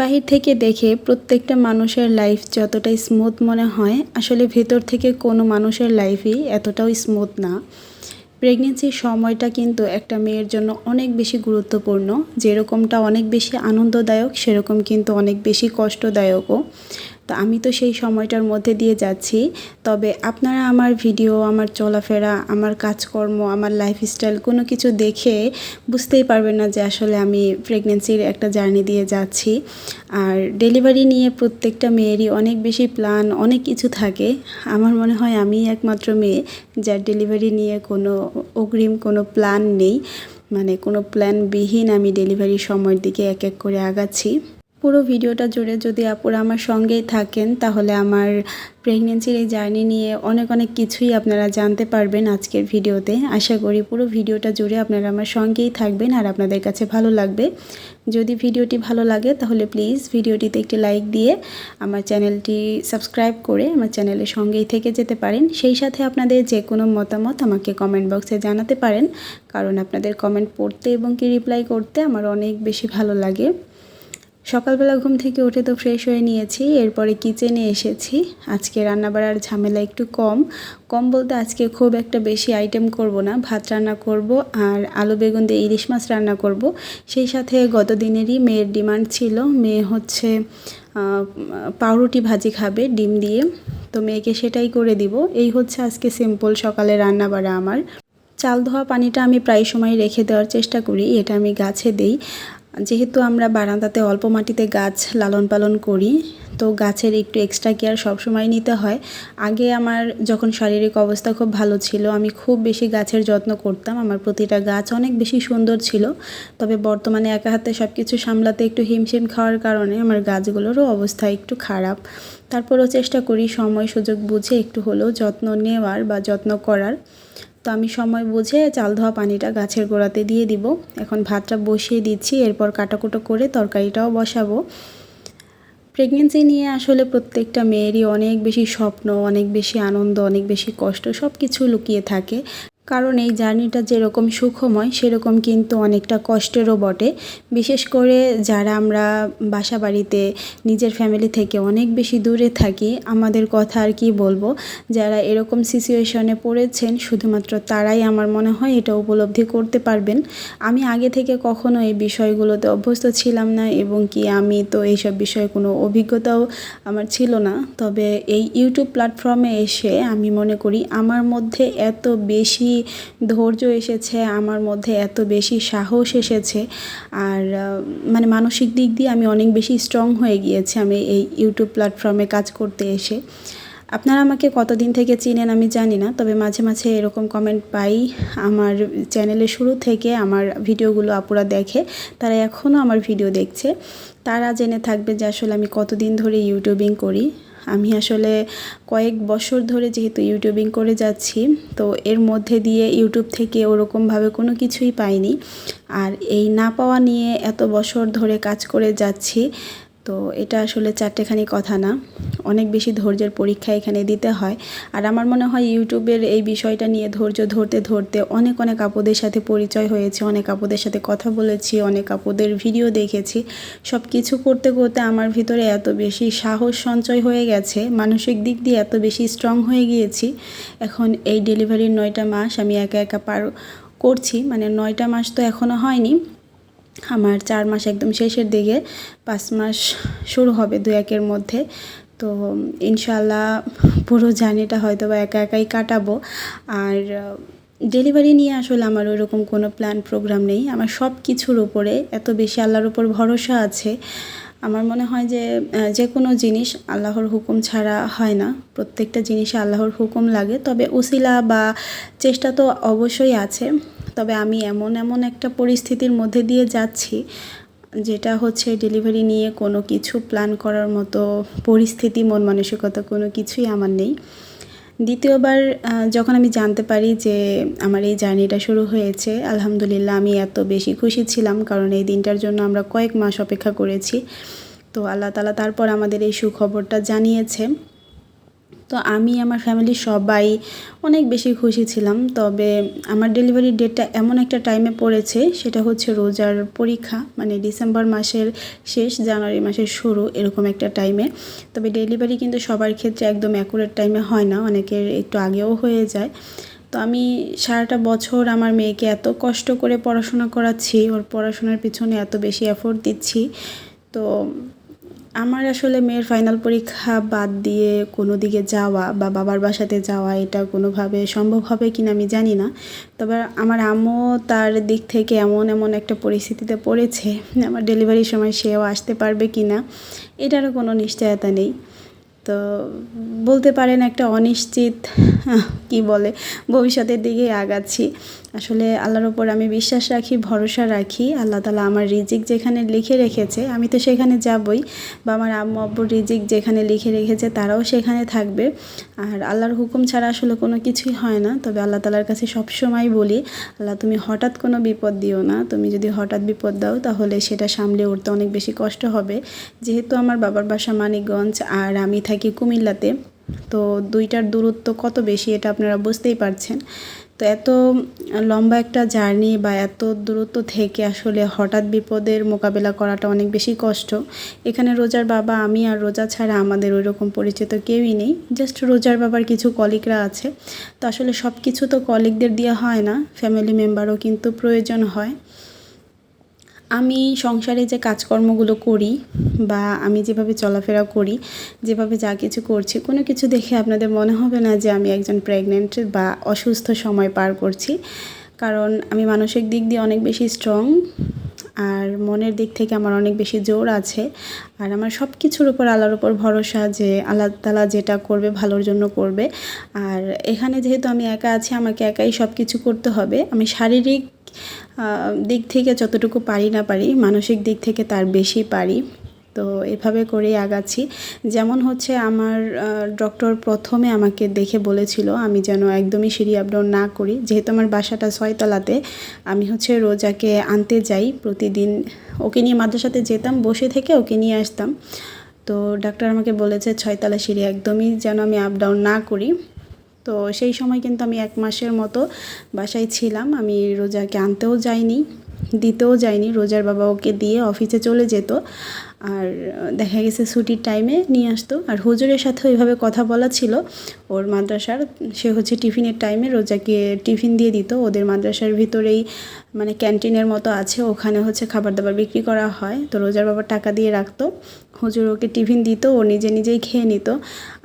বাহির থেকে দেখে প্রত্যেকটা মানুষের লাইফ যতটা স্মুথ মনে হয়, আসলে ভেতর থেকে কোনো মানুষের লাইফই এতটাও স্মুথ না। প্রেগনেন্সির সময়টা কিন্তু একটা মেয়ের জন্য অনেক বেশি গুরুত্বপূর্ণ। যেরকমটা অনেক বেশি আনন্দদায়ক, সেরকম কিন্তু অনেক বেশি কষ্টদায়কও। তো আমি তো সেই সময়টার মধ্যে দিয়ে যাচ্ছি। তবে আপনারা আমার ভিডিও, আমার চলাফেরা, আমার কাজকর্ম, আমার লাইফস্টাইল কোনো কিছু দেখে বুঝতেই পারবেন না যে আসলে আমি প্রেগনেন্সির একটা জার্নি দিয়ে যাচ্ছি। আর ডেলিভারি নিয়ে প্রত্যেকটা মেয়েরই অনেক বেশি প্ল্যান, অনেক কিছু থাকে। আমার মনে হয় আমিই একমাত্র মেয়ে যার ডেলিভারি নিয়ে কোনো অগ্রিম কোনো প্ল্যান নেই। মানে কোনো প্ল্যানবিহীন আমি ডেলিভারির সময়ের দিকে এক এক করে আগাচ্ছি। পুরো ভিডিওটা জুড়ে যদি আপুরা আমার সঙ্গেই থাকেন, তাহলে আমার প্রেগনেন্সির এই জার্নি নিয়ে অনেক অনেক কিছুই আপনারা জানতে পারবেন আজকের ভিডিওতে। আশা করি পুরো ভিডিওটা জুড়ে আপনারা আমার সঙ্গেই থাকবেন আর আপনাদের কাছে ভালো লাগবে। যদি ভিডিওটি ভালো লাগে তাহলে প্লিজ ভিডিওটিতে একটি লাইক দিয়ে আমার চ্যানেলটি সাবস্ক্রাইব করে আমার চ্যানেলের সঙ্গেই থেকে যেতে পারেন। সেই সাথে আপনাদের যে কোনো মতামত আমাকে কমেন্ট বক্সে জানাতে পারেন, কারণ আপনাদের কমেন্ট পড়তে এবং কি রিপ্লাই করতে আমার অনেক বেশি ভালো লাগে। সকালবেলা ঘুম থেকে উঠে তো ফ্রেশ হয়ে নিয়েছি, এরপরে কিচেনে এসেছি। আজকে রান্নাবাড়ার ঝামেলা একটু কম বলতে আজকে খুব একটা বেশি আইটেম করব না। ভাত রান্না করব আর আলু বেগুন দিয়ে ইলিশ মাছ রান্না করব। সেই সাথে গত দিনেরই মেয়ের ডিমান্ড ছিল, মেয়ে হচ্ছে পাউরুটি ভাজি খাবে ডিম দিয়ে, তো মেয়েকে সেটাই করে দিব। এই হচ্ছে আজকে সিম্পল সকালে রান্নাবাড়া আমার। চাল ধোয়া পানিটা আমি প্রায় সময় রেখে দেওয়ার চেষ্টা করি, এটা আমি গাছে দেই। যেহেতু আমরা বারান্দাতে অল্প মাটিতে গাছ লালন পালন করি, তো গাছের একটু এক্সট্রা কেয়ার সবসময় নিতে হয়। আগে আমার যখন শারীরিক অবস্থা খুব ভালো ছিল, আমি খুব বেশি গাছের যত্ন করতাম, আমার প্রতিটা গাছ অনেক বেশি সুন্দর ছিল। তবে বর্তমানে একা হাতে সব কিছু সামলাতে একটু হিমশিম খাওয়ার কারণে আমার গাছগুলোরও অবস্থা একটু খারাপ। তারপরও চেষ্টা করি সময় সুযোগ বুঝে একটু হলেও যত্ন নেওয়ার বা যত্ন করার। তো আমি সময় বুঝে চাল ধোয়া পানিটা গাছের গোড়াতে দিয়ে দিব। এখন ভাতটা বসিয়ে দিচ্ছি, এরপর কাটাকুটো করে তরকারিটাও বসাবো। প্রেগনেন্সি নিয়ে আসলে প্রত্যেকটা মেয়েরই অনেক বেশি স্বপ্ন, অনেক বেশি আনন্দ, অনেক বেশি কষ্ট সব কিছু লুকিয়ে থাকে। কারণ এই জার্নিটা যেরকম সুখময়, সেরকম কিন্তু অনেকটা কষ্টেরও বটে। বিশেষ করে যারা আমরা বাসা বাড়িতে নিজের ফ্যামিলি থেকে অনেক বেশি দূরে থাকি, আমাদের কথা আর কি বলবো। যারা এরকম সিচুয়েশনে পড়েছেন শুধুমাত্র তারাই আমার মনে হয় এটা উপলব্ধি করতে পারবেন। আমি আগে থেকে কখনো এই বিষয়গুলোতে অভ্যস্ত ছিলাম না, এবং কি আমি তো এইসব বিষয়ে কোনো অভিজ্ঞতাও আমার ছিল না। তবে এই ইউটিউব প্ল্যাটফর্মে এসে আমি মনে করি আমার মধ্যে এত বেশি ধৈর্য এসেছে, আমার মধ্যে এত বেশি সাহস এসেছে, আর মানে মানসিক দিক দিয়ে আমি অনেক বেশি স্ট্রং হয়ে গিয়েছি আমি এই ইউটিউব প্ল্যাটফর্মে কাজ করতে এসে। আপনারা আমাকে কতদিন থেকে চিনেন আমি জানি না, তবে মাঝে মাঝে এরকম কমেন্ট পাই। আমার চ্যানেলের শুরু থেকে আমার ভিডিওগুলো আপুরা দেখে, তারা এখনও আমার ভিডিও দেখছে, তারা জেনে থাকবে যে আসলে আমি কতদিন ধরে ইউটিউবিং করি। আমি আসলে কয়েক বছর ধরে যেহেতু ইউটিউবিং করে যাচ্ছি, তো এর মধ্যে দিয়ে ইউটিউব থেকে ওরকমভাবে কোনো কিছুই পাইনি। আর এই না পাওয়া নিয়ে এত বছর ধরে কাজ করে যাচ্ছি, তো এটা আসলে চারটেখানি কথা না, অনেক বেশি ধৈর্যের পরীক্ষা এখানে দিতে হয়। আর আমার মনে হয় ইউটিউবের এই বিষয়টা নিয়ে ধৈর্য ধরতে ধরতে অনেক অনেক আপুদের সাথে পরিচয় হয়েছে, অনেক আপুদের সাথে কথা বলেছি, অনেক আপুদের ভিডিও দেখেছি। সব কিছু করতে করতে আমার ভিতরে এত বেশি সাহস সঞ্চয় হয়ে গেছে, মানসিক দিক দিয়ে এত বেশি স্ট্রং হয়ে গিয়েছি। এখন এই ডেলিভারির 9টা মাস আমি একা একা পার করছি, মানে 9টা মাস তো এখনও হয়নি, আমার 4 মাস একদম শেষের দিকে, 5 মাস শুরু হবে 2-1-এর মধ্যে। তো ইনশাল্লাহ পুরো জার্নিটা হয়তো বা একা একাই কাটাবো। আর ডেলিভারি নিয়ে আসলে আমার ওইরকম কোনো প্ল্যান প্রোগ্রাম নেই, আমার সব কিছুর উপরে এত বেশি আল্লাহর উপর ভরসা আছে। আমার মনে হয় যে যে কোনো জিনিস আল্লাহর হুকুম ছাড়া হয় না, প্রত্যেকটা জিনিসে আল্লাহর হুকুম লাগে। তবে উসিলা বা চেষ্টা তো অবশ্যই আছে। তবে আমি এমন একটা পরিস্থিতির মধ্যে দিয়ে যাচ্ছি, যেটা হচ্ছে ডেলিভারি নিয়ে কোনো কিছু প্ল্যান করার মতো পরিস্থিতি, মন মানসিকতা কোনো কিছুই আমার নেই। দ্বিতীয়বার যখন আমি জানতে পারি যে আমার এই জার্নিটা শুরু হয়েছে, আলহামদুলিল্লাহ আমি এত বেশি খুশি ছিলাম, কারণ এই দিনটার জন্য আমরা কয়েক মাস অপেক্ষা করেছি। তো আল্লাহ তাআলা তারপর আমাদের এই সুখবরটা জানিয়েছে। তো আমি আমার ফ্যামিলির সবাই অনেক বেশি খুশি ছিলাম। তবে আমার ডেলিভারির ডেটটা এমন একটা টাইমে পড়েছে, সেটা হচ্ছে রোজার পরীক্ষা, মানে ডিসেম্বর মাসের শেষ জানুয়ারি মাসের শুরু এরকম একটা টাইমে। তবে ডেলিভারি কিন্তু সবার ক্ষেত্রে একদম অ্যাকুরেট টাইমে হয় না, অনেকের একটু আগেও হয়ে যায়। তো আমি সারাটা বছর আমার মেয়েকে এত কষ্ট করে পড়াশোনা করাচ্ছি, ওর পড়াশোনার পিছনে এত বেশি এফোর্ট দিচ্ছি। তো আমার আসলে মেয়ের ফাইনাল পরীক্ষা বাদ দিয়ে কোনো দিকে যাওয়া বা বাবার বাসাতে যাওয়া এটা কোনোভাবে সম্ভব হবে কিনা আমি জানি না। তবে আমার আম্মু তার দিক থেকে এমন একটা পরিস্থিতিতে পড়েছে, আমার ডেলিভারির সময় সেও আসতে পারবে কিনা এটারও কোনো নিশ্চয়তা নেই। তো বলতে পারেন একটা অনিশ্চিত কি বলে ভবিষ্যতের দিকে আগাচ্ছি। আসলে আল্লাহর ওপর আমি বিশ্বাস রাখি, ভরসা রাখি। আল্লাহ তাআলা আমার রিজিক যেখানে লিখে রেখেছে আমি তো সেখানে যাবই, বা আমার আম্মু আব্বুর রিজিক যেখানে লিখে রেখেছে তারাও সেখানে থাকবে। আর আল্লাহর হুকুম ছাড়া আসলে কোনো কিছুই হয় না। তবে আল্লাহ তাআলার কাছে সবসময় বলি, আল্লাহ তুমি হঠাৎ কোনো বিপদ দিও না। তুমি যদি হঠাৎ বিপদ দাও তাহলে সেটা সামলে উঠতে অনেক বেশি কষ্ট হবে। যেহেতু আমার বাবার বাসা মানিকগঞ্জ আর আমি থাকি কুমিল্লাতে, তো দুইটার দূরত্ব কত বেশি এটা আপনারা বুঝতেই পারছেন। তো এত লম্বা একটা জার্নি বা এত দূরত্ব থেকে আসলে হঠাৎ বিপদের মোকাবেলা করাটা অনেক বেশি কষ্ট। এখানে রোজার বাবা আমি, আর রোজা ছাড়া আমাদের ওই রকম পরিচিত কেউই নেই, জাস্ট রোজার বাবার কিছু কলিগরা আছে। তো আসলে সব কিছু তো কলিগদের দেওয়া হয় না, ফ্যামিলি মেম্বারও কিন্তু প্রয়োজন হয়। আমি সংসারে যে কাজকর্মগুলো করি বা আমি যেভাবে চলাফেরা করি, যেভাবে যা কিছু করছি, কোনো কিছু দেখে আপনাদের মনে হবে না যে আমি একজন প্রেগনেন্ট বা অসুস্থ সময় পার করছি। কারণ আমি মানসিক দিক দিয়ে অনেক বেশি স্ট্রং, আর মনের দিক থেকে আমার অনেক বেশি জোর আছে। আর আমার সব কিছুর উপর আল্লাহর উপর ভরসা যে আল্লাহ তাআলা যেটা করবে ভালোর জন্য করবে। আর এখানে যেহেতু আমি একা আছি, আমাকে একাই সব কিছু করতে হবে। আমি শারীরিক দিক থেকে যতটুকু পারি না পারি, মানসিক দিক থেকে তার বেশি পারি। তো এভাবে করেই আগাচ্ছি। যেমন হচ্ছে আমার ডক্টর প্রথমে আমাকে দেখে বলেছিল আমি যেন একদমই সিঁড়ি আপ ডাউন না করি। যেহেতু আমার বাসাটা 6 তলাতে, আমি হচ্ছে রোজাকে আনতে যাই প্রতিদিন, ওকে নিয়ে মাদ্রাসাতে যেতাম, বসে থেকে ওকে নিয়ে আসতাম। তো ডাক্তার আমাকে বলেছে 6 তলা সিঁড়ি একদমই যেন আমি আপ ডাউন না করি। তো সেই সময় কিন্তু আমি 1 মাসের মতো বাসায় ছিলাম। আমি রোজাকে আনতেও যাইনি, দিতেও যাইনি। রোজার বাবা ওকে দিয়ে অফিসে চলে যেত, আর দেখা গেছে ছুটির টাইমে নিয়ে আসতো। আর হুজুরের সাথে ওইভাবে কথা বলা ছিল ওর মাদ্রাসার, সে হচ্ছে টিফিনের টাইমে রোজাকে টিফিন দিয়ে দিত। ওদের মাদ্রাসার ভিতরেই মানে ক্যান্টিনের মতো আছে, ওখানে হচ্ছে খাবার দাবার বিক্রি করা হয়। তো রোজার বাবা টাকা দিয়ে রাখতো, হুজুর ওকে টিফিন দিত, ও নিজেই খেয়ে নিত।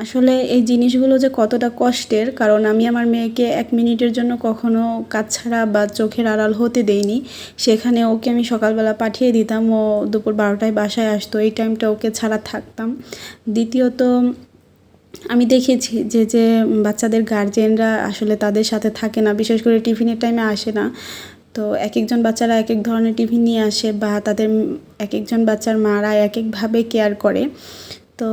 আসলে এই জিনিসগুলো যে কতটা কষ্টের, কারণ আমি আমার মেয়েকে 1 মিনিটের জন্য কখনো কাজ ছাড়া বা চোখের আড়াল হতে দেইনি। সেখানে ওকে আমি সকালবেলা পাঠিয়ে দিতাম, ও দুপুর 12টায় বাসায় আসতো, এই টাইমটা ওকে ছাড়া থাকতাম। দ্বিতীয়ত আমি দেখেছি যে বাচ্চাদের গার্জেনরা আসলে তাদের সাথে থাকে না, বিশেষ করে টিফিনের টাইমে আসে না। তো একজন বাচ্চারা এক ধরনের টিফিন নিয়ে আসে, বা তাদের একজন বাচ্চার মারা একভাবে কেয়ার করে। তো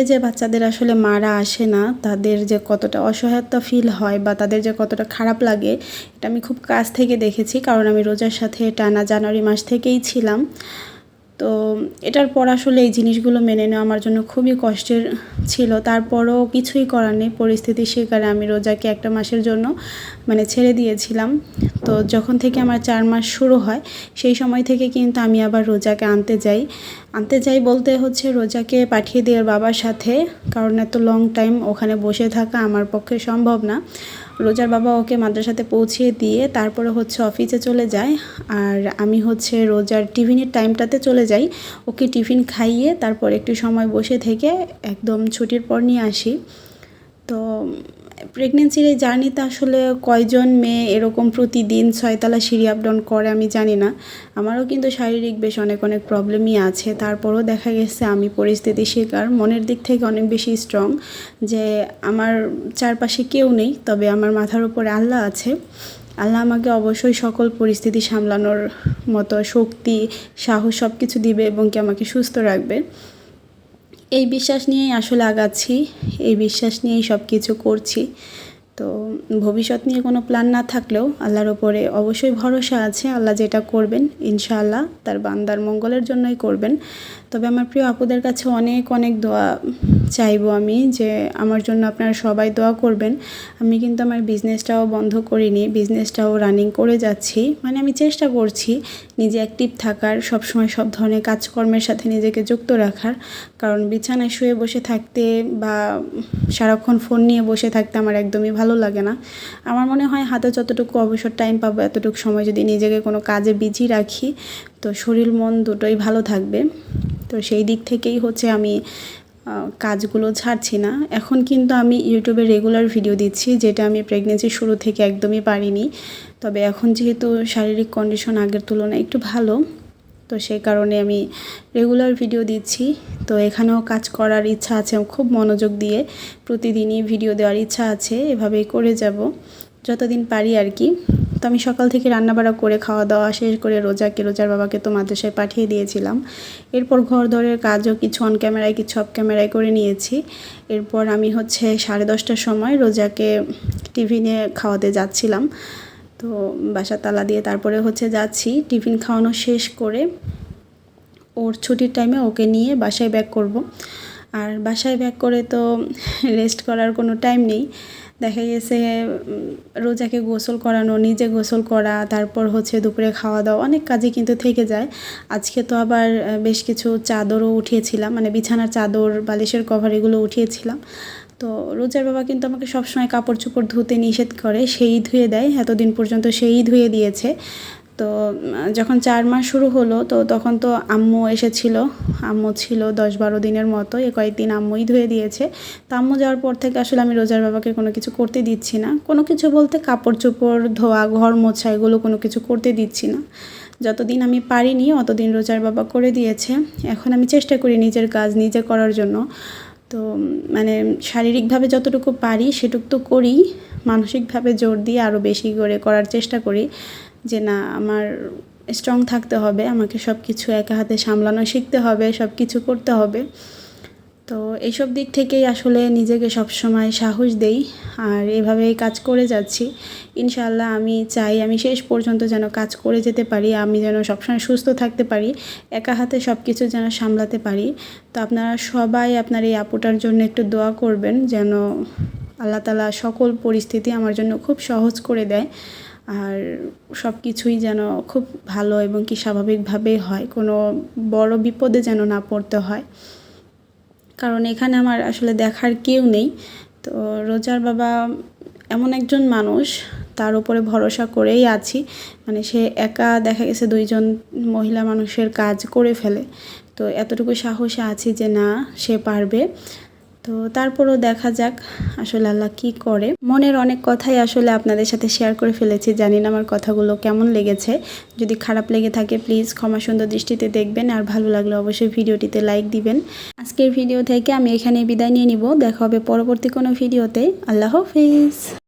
যে বাচ্চাদের আসলে মারা আসে না, তাদের যে কতটা অসহায়তা ফিল হয় বা তাদের যে কতটা খারাপ লাগে, এটা আমি খুব কাছ থেকে দেখেছি। কারণ আমি রোজার সাথে টানা জানুয়ারি মাস থেকেই ছিলাম। তো এটার পর আসলে এই জিনিসগুলো মেনে নেওয়া আমার জন্য খুবই কষ্টের ছিল। তারপরও কিছুই করার নেই, পরিস্থিতির শিকারে আমি রোজাকে 1 মাসের জন্য মানে ছেড়ে দিয়েছিলাম। তো যখন থেকে আমার 4 মাস শুরু হয়, সেই সময় থেকে কিন্তু আমি আবার রোজাকে আনতে যাই বলতে হচ্ছে রোজাকে পাঠিয়ে দিয়ে বাবার সাথে, কারণ এত লং টাইম ওখানে বসে থাকা আমার পক্ষে সম্ভব না। রোজার বাবা ওকে মাদ্রাসাতে পৌঁছিয়ে দিয়ে তারপরে হচ্ছে অফিসে চলে যায়, আর আমি হচ্ছে রোজার টিফিনের টাইমটাতে চলে যাই। ওকে টিফিন খাইয়ে তারপর একটু সময় বসে থেকে একদম ছুটির পর নিয়ে আসি। তো প্রেগনেন্সির এই জার্নিতে আসলে কয়জন মেয়ে এরকম প্রতিদিন 6 তলা সিঁড়ি আপ ডাউন করে আমি জানি না। আমারও কিন্তু শারীরিক বেশ অনেক প্রবলেমই আছে। তারপরও দেখা গেছে আমি পরিস্থিতির শিকার, মনের দিক থেকে অনেক বেশি স্ট্রং, যে আমার চারপাশে কেউ নেই, তবে আমার মাথার উপরে আল্লাহ আছে। আল্লাহ আমাকে অবশ্যই সকল পরিস্থিতি সামলানোর মতো শক্তি, সাহস সব কিছু দিবে এবং কি আমাকে সুস্থ রাখবে। এই বিশ্বাস নিয়েই আসলে আগাচ্ছি, এই বিশ্বাস নিয়েই সব কিছু করছি। তো ভবিষ্যৎ নিয়ে কোনো প্ল্যান না থাকলেও আল্লাহর ওপরে অবশ্যই ভরসা আছে, আল্লাহ যেটা করবেন ইনশাআল্লাহ তার বান্দার মঙ্গলের জন্যই করবেন। তবে আমার প্রিয় আপুদের কাছে অনেক দোয়া চাইবো আমি যে আমার জন্য আপনারা সবাই দোয়া করবেন। আমি কিন্তু আমার বিজনেসটাও বন্ধ করিনি, বিজনেসটাও রানিং করে যাচ্ছি। মানে আমি চেষ্টা করছি নিজে অ্যাক্টিভ থাকার, সবসময় সব ধরনের কাজকর্মের সাথে নিজেকে যুক্ত রাখার। কারণ বিছানায় শুয়ে বসে থাকতে বা সারাক্ষণ ফোন নিয়ে বসে থাকতে আমার একদমই ভালো লাগে না। আমার মনে হয় হাতে যতটুকু অবসর টাইম পাবো এতটুকু সময় যদি নিজেকে কোনো কাজে বিজি রাখি তো শরীর মন দুটোই ভালো থাকবে। তো সেই দিক থেকেই হচ্ছে আমি কাজগুলো ছাড়ছি না। এখন কিন্তু আমি ইউটিউবে রেগুলার ভিডিও দিচ্ছি, যেটা আমি প্রেগনেন্সির শুরু থেকে একদমই পারিনি। তবে এখন যেহেতু শারীরিক কন্ডিশন আগের তুলনায় একটু ভালো, তো সেই কারণে আমি রেগুলার ভিডিও দিচ্ছি। তো এখানেও কাজ করার ইচ্ছা আছে, খুব মনোযোগ দিয়ে প্রতিদিনই ভিডিও দেওয়ার ইচ্ছা আছে। এভাবেই করে যাব যতদিন পারি আর কি। তো আমি সকাল থেকে রান্নাবাড়া করে খাওয়া দাওয়া শেষ করে রোজার বাবাকে তো মাদ্রাসায় পাঠিয়ে দিয়েছিলাম। এরপর ঘর দরের কাজও কিছু অন ক্যামেরায় কিছু অফ ক্যামেরায় করে নিয়েছি। এরপর আমি হচ্ছে 10:30টার সময় রোজাকে টিফিনে খাওয়াতে যাচ্ছিলাম। তো বাসা তালা দিয়ে তারপরে হচ্ছে যাচ্ছি টিফিন খাওয়ানো শেষ করে ওর ছুটির টাইমে ওকে নিয়ে বাসায় ব্যাক করব। আর বাসায় ব্যাক করে তো রেস্ট করার কোনো টাইম নেই। দেখা গেছে রোজাকে গোসল করানো, নিজে গোসল করা, তারপর হচ্ছে দুপুরে খাওয়া দাওয়া, অনেক কাজই কিন্তু থেকে যায়। আজকে তো আবার বেশ কিছু চাদরও উঠিয়েছিলাম, মানে বিছানার চাদর, বালিশের কভার এগুলো উঠিয়েছিলাম। তো রোজার বাবা কিন্তু আমাকে সবসময় কাপড় চোপড় ধুতে নিষেধ করে, সেই ধুয়ে দেয়। এতদিন পর্যন্ত সেই ধুয়ে দিয়েছে। তো যখন 4 মাস শুরু হলো তো তখন তো আম্মু এসেছিল, আম্মু ছিল 10-12 দিনের মতো। কয়েকদিন আম্মুই ধুয়ে দিয়েছে। তো আম্মু যাওয়ার পর থেকে আসলে আমি রোজার বাবাকে কোনো কিছু করতে দিচ্ছি না। কোনো কিছু বলতে কাপড় চোপড় ধোয়া, ঘর মোছা, এগুলো কোনো কিছু করতে দিচ্ছি না। যতদিন আমি পারিনি অতদিন রোজার বাবা করে দিয়েছে। এখন আমি চেষ্টা করি নিজের কাজ নিজে করার জন্য। তো মানে শারীরিকভাবে যতটুকু পারি সেটুকু তো করি, মানসিকভাবে জোর দিয়ে আরও বেশি করে করার চেষ্টা করি যে না, আমার স্ট্রং থাকতে হবে, আমাকে সব কিছু একা হাতে সামলানো শিখতে হবে, সব কিছু করতে হবে। তো এইসব দিক থেকেই আসলে নিজেকে সবসময় সাহস দেই আর এভাবেই কাজ করে যাচ্ছি। ইনশাআল্লাহ আমি চাই আমি শেষ পর্যন্ত যেন কাজ করে যেতে পারি, আমি যেন সবসময় সুস্থ থাকতে পারি, একা হাতে সব কিছু যেন সামলাতে পারি। তো আপনারা সবাই আপনার এই আপুটার জন্য একটু দোয়া করবেন যেন আল্লাহ তাআলা সকল পরিস্থিতি আমার জন্য খুব সহজ করে দেয় আর সব কিছুই যেন খুব ভালো এবং কি স্বাভাবিকভাবেই হয়, কোনো বড় বিপদে যেন না পড়তে হয়। কারণ এখানে আমার আসলে দেখার কেউ নেই। তো রোজার বাবা এমন একজন মানুষ, তার উপরে ভরসা করেই আছি। মানে সে একা দেখা গেছে 2জন মহিলা মানুষের কাজ করে ফেলে। তো এতটুকু সাহসে আছি যে না, সে পারবে। তো তারপরও দেখা যাক আসলে আল্লাহ কী করে। মনের অনেক কথাই আসলে আপনাদের সাথে শেয়ার করে ফেলেছি। জানি না আমার কথাগুলো কেমন লেগেছে। যদি খারাপ লেগে থাকে প্লিজ ক্ষমা সুন্দর দৃষ্টিতে দেখবেন, আর ভালো লাগলে অবশ্যই ভিডিওটিতে লাইক দিবেন। আজকের ভিডিও থেকে আমি এখানে বিদায় নিয়ে নিব। দেখা হবে পরবর্তী কোনো ভিডিওতে। আল্লাহ হাফেজ।